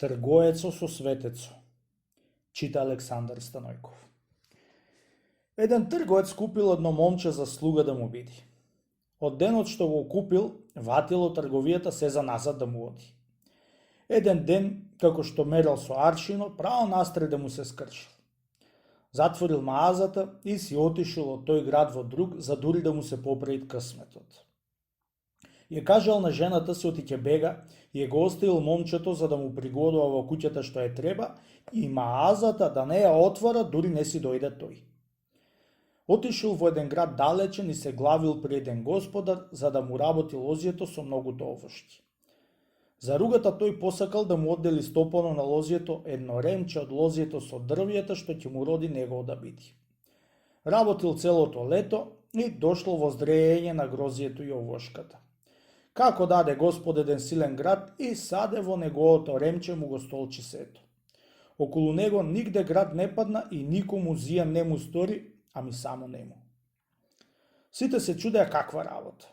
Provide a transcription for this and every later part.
Тргоецо со светецо, чита Александар Станојков. Еден трговец купил едно момче за слуга да му биде. Од денот што го купил, ватило трговијата се за назад да му оди. Еден ден, како што мерал со аршино, право настре да му се скршил. Затворил маазата и си отишел од тој град во друг, за дури да му се поправи късметот. Ја кажал на жената си оти ќе бега и ја го оставил момчето за да му пригодува во куќата што е треба и маазата да не ја отвора дури не си дојде тој. Отишел во еден град далечен и се главил при еден господар за да му работи лозието со многуто овошти. За ругата тој посакал да му оддели стопано на лозието едно ремче од лозието со дрвјата што ќе му роди негово да биде. Работил целото лето и дошло воздрејење на грозието и овошката. Како даде Господ еден силен град и саде во неговото ремче му го столчи сето. Околу него нигде град не падна и никому зија не му стори, ами само нему. Сите се чудеа каква работа.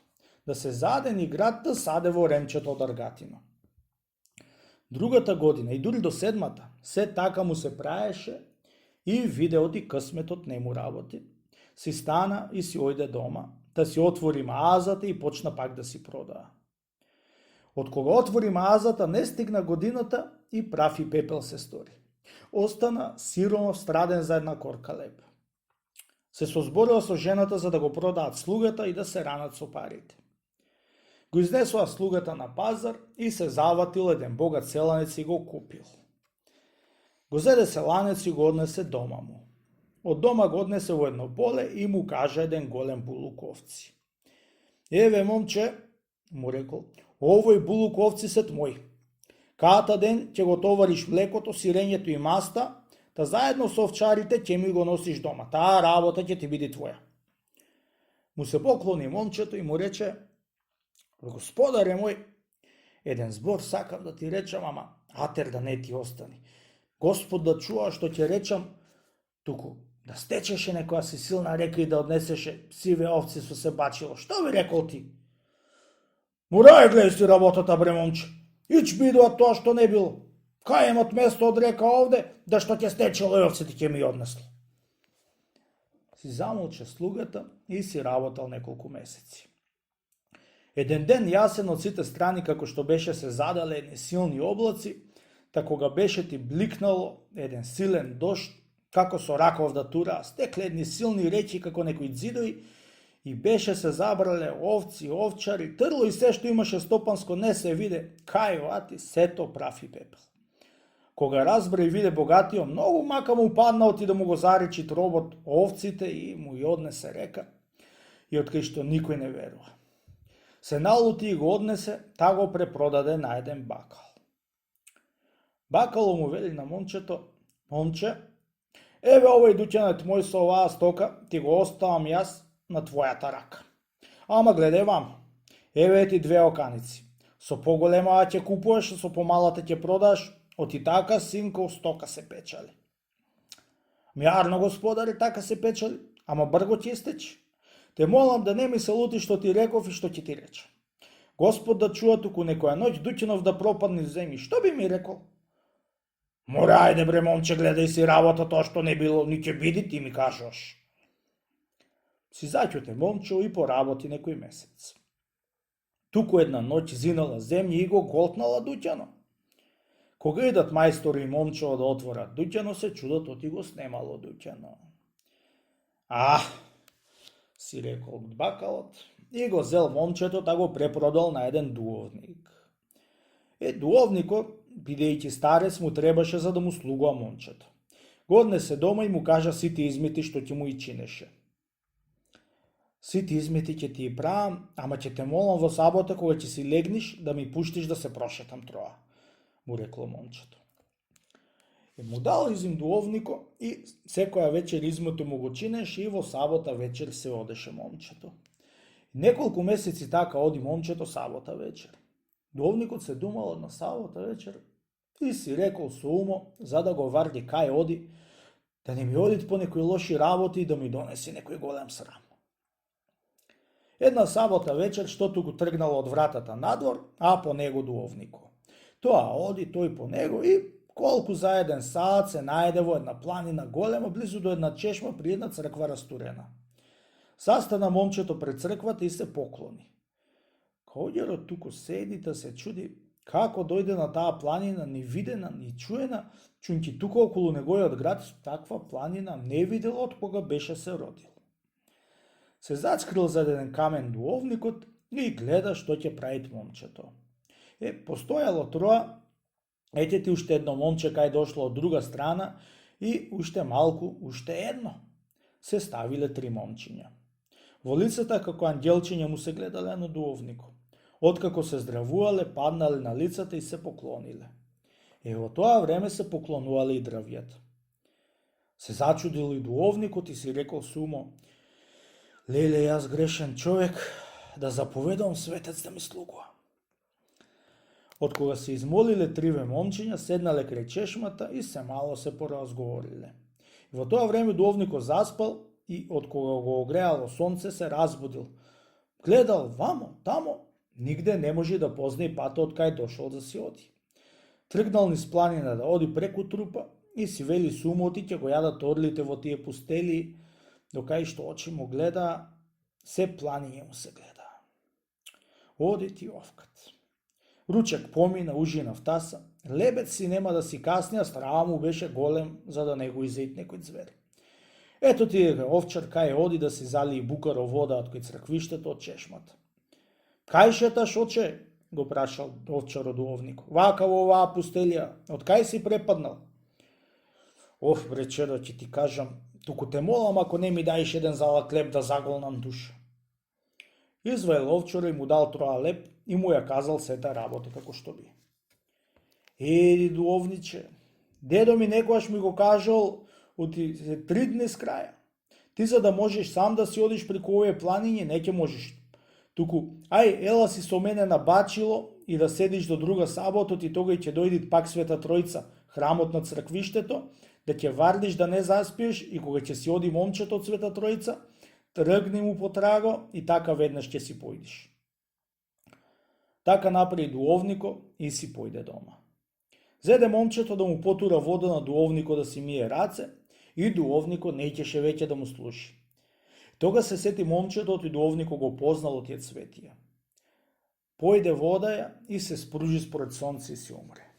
Да се задени град да саде во ремчето од аргатина. Другата година и дури до седмата, се така му се праеше и виде оти късметот не му работи. Си стана и си ојде дома, да си отвори маазата и почна пак да си продаа. Од кога отвори маазата не стигна годината и прав и пепел се стори. Остана сиромав страден за една корка леб. Се созборила со жената за да го продаат слугата и да се ранат со парите. Го изнесува слугата на пазар и се заватил еден богат селанец и го купил. Го зеде селанец и го однесе дома му. Од дома го однесе во едно поле и му кажа еден голем булук овци. Еве, момче, му рекол, овој булук овци се твој. Ката ден ќе го товариш млекото, сирењето и маста, та заедно со овчарите ќе ми го носиш дома. Таа работа ќе ти биде твоја. Му се поклони момчето и му рече, Господаре мој, еден збор сакам да ти речам, ама атер да не ти остани. Господ да чува што ќе речам, туку да стечеше некоја си силна река и да однесеше сиве овци со се бачило. Што би рекол ти? Морај гледај си работата, бре момче. Ич бидува тоа што не било. Кај имат место од река овде, да што ќе стечело и овците ќе ми однесло. Си замолче слугата и си работал неколку месеци. Еден ден јасен од сите страни како што беше се задале едни силни облаци, та кога беше ти бликнало еден силен дожд, како со раков да тура, стекле едни силни реки како некои ѕидови и беше се забрале овци, овчари, трло и се што имаше стопанско не се виде, кај вати сето прав и пепел. Кога разбра и виде богатиот, многу мака му падна оти да му го заречи тробот овците и му ја однесе река, и откај што никој не верува. Се налути и го однесе, та го препродаде на еден бакал. Бакало му вели на момчето, момче, еве овој дуќанот мој со оваа стока, ти го оставам јас на твојата рака. Ама гледај вам, еве ти две оканици. Со поголемаа ќе купуваш, со помалата ќе продаш, оти така синко стока се печали. Мјарно, господари, така се печали, ама брго ќе истечи. Те молам да не ми се лути што ти реков и што ќе ти рече. Господ да чува туку некоја ноќ дуќанов да пропадне в земји, што би ми рекол? Морајде, бре момче, гледај си работа, тоа што не било, ни ќе биде, ти ми кажаш. Си заќуте момче и поработи некој месец. Туку една ноќ зинала земја и го голтнала дуќано. Кога идат мајстори и момчево да отворат дуќано, се чудат оти го снемало дуќано. Си рекол бакалот и го зел момчето да го препродал на еден дуовник. Дуовникот, бидејќи старец, му требаше за да му слугува момчето. Го однесе дома и му кажа сите измети што ќе му и чинеше. Сите измети ќе ти и правам, ама ќе те молам во сабота кога ќе си легниш да ми пуштиш да се прошетам троа, му рекло момчето. Му дал изим дуовнико и секоја вечер измето му го чинеше и во сабота вечер се одеше момчето. Неколку месеци така оди момчето сабота вечер. Дуовникот се думал на сабота вечер и си рекол со умо, за да го варди кај оди, да не ми одит по некои лоши работи и да ми донеси некој голем срам. Една сабота вечер, штото го тргнало од вратата надвор, а по него дуовнико. Тоа оди тој по него и колку за еден саат се најде во една планина голема близу до една чешма при една црква растурена. Застана момчето пред црквата и се поклони. Коѓерот туку седи да се чуди како дојде на таа планина ни видена, ни чуена, чунки туку околу негојот град таква планина не видел од кога беше се родил. Се зачкрил за еден камен дуовникот и гледа што ќе правит момчето. Постојало троа, ете ти уште едно момче кај дошло од друга страна и уште малку, уште едно. Се ставиле 3 момчиња. Во лицата како ангелчиња му се гледале на дуовникот. Откако се здравувале, паднале на лицата и се поклониле. Во тоа време се поклонувале и дрвјата. Се зачудил и дуовникот и си рекол сумо: леле, јас грешен човек, да заповедам светец да ми слугува. Од кога се измолиле 3 момчиња, седнале крај чешмата и се мало се поразговориле. Во тоа време дуовникот заспал и од кога го огреало сонце се разбудил. Гледал вамо, тамо, нигде не може да познае патот кај дошол да си оди. Тргнал низ планина да оди преку трупа и си вели сумоти ќе го јадат орлите во тие пустели, докај што очи му гледа, се планиње му се гледа. Оди ти овкат. Ручек помина, ужина в таса, лебед си нема да си касни, а страва му беше голем за да не го изеит некој звер. Ето ти овчар кај оди да си залии букаро вода од кој црквиштето од чешмата. Кај шеташ, оче? Го прашал овчарот дуовник. Вака во оваа пустелија, од кај си препаднал? Бре чедо, ќе ти кажам, туку те молам ако не ми даеш еден залак леб да заголнам душа. Изваил овчаро и му дал троа леб и му ја казал сета работа како што би. Еди дуовниче, дедо ми некојаш ми го кажал оти 3 дни с краја. Ти за да можеш сам да си одиш преку овие планиња, не ќе можеш. Туку, ела си со мене на бачило и да седиш до друга саботот и тогаш ќе дојди пак Света Тројца, храмот на црквиштето, да ќе вардиш да не заспиеш и кога ќе си оди момчето од Света Тројца, тргни му по траго и така веднаш ќе си појдиш. Така направи дуовнико и си појде дома. Зеде момчето да му потура вода на дуовнико да си мие раце и дуовнико неќеше веќе да му служи. Тога се сети момчето и дуовнико го познал од тие цветија. Појде вода ја и се спружи според сонце и си умре.